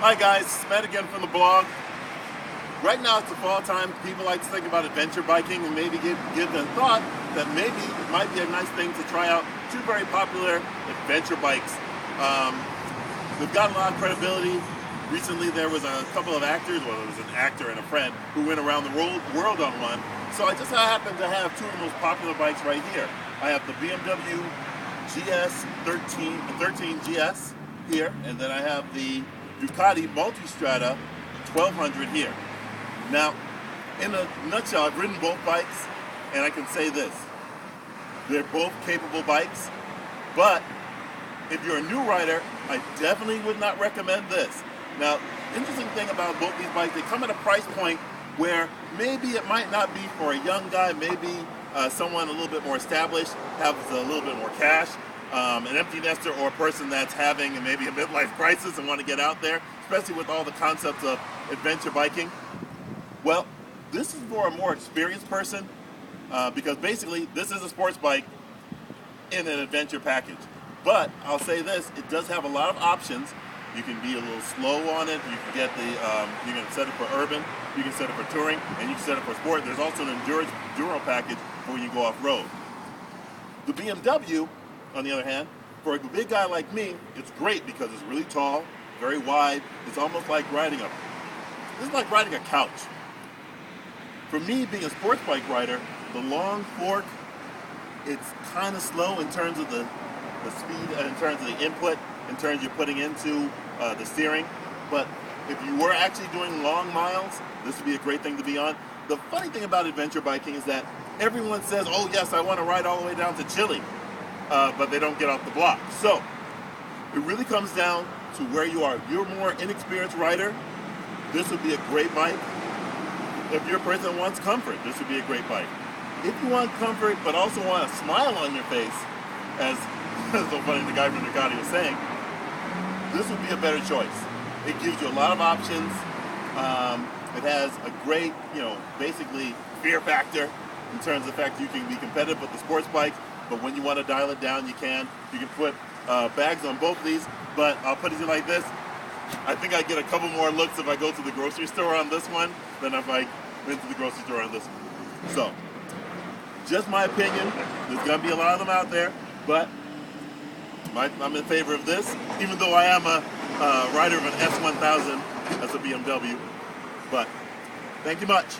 Hi guys, it's Matt again from the blog. Right now it's the fall time. People like to think about adventure biking and maybe give the thought that maybe it might be a nice thing to try out two very popular adventure bikes. They've got a lot of credibility. Recently there was a couple of actors, well it was an actor and a friend, who went around the world on one. So I just happen to have two of the most popular bikes right here. I have the BMW GS 13 GS here, and then I have the Ducati Multistrada 1200 here. Now, in a nutshell, I've ridden both bikes, and I can say this. They're both capable bikes, but if you're a new rider, I definitely would not recommend this. Now, interesting thing about both these bikes, they come at a price point where maybe it might not be for a young guy, maybe someone a little bit more established, has a little bit more cash, an empty nester, or a person that's having maybe a midlife crisis and want to get out there, especially with all the concepts of adventure biking. Well, this is for a more experienced person because basically this is a sports bike in an adventure package. But I'll say this, it does have a lot of options. You can be a little slow on it. You can get the, you can set it for urban, you can set it for touring, and you can set it for sport. There's also an enduro package where you go off-road. The BMW, on the other hand, for a big guy like me, it's great because it's really tall, very wide. It's almost like riding a couch. For me, being a sports bike rider, the long fork, it's kind of slow in terms of the speed, in terms of the input, in terms you're putting into the steering. But if you were actually doing long miles, this would be a great thing to be on. The funny thing about adventure biking is that everyone says, oh yes, I want to ride all the way down to Chile. But they don't get off the block. So it really comes down to where you are. If you're a more inexperienced rider, this would be a great bike. If you're a person that wants comfort, this would be a great bike. If you want comfort but also want a smile on your face, as so funny the guy from Ducati was saying, this would be a better choice. It gives you a lot of options. It has a great, basically fear factor in terms of the fact you can be competitive with the sports bikes. But when you want to dial it down, you can. You can put bags on both of these, but I'll put it like this. I think I get a couple more looks if I go to the grocery store on this one than if I went to the grocery store on this one. So, just my opinion. There's going to be a lot of them out there, but I'm in favor of this, even though I am a rider of an S1000 as a BMW. But, thank you much.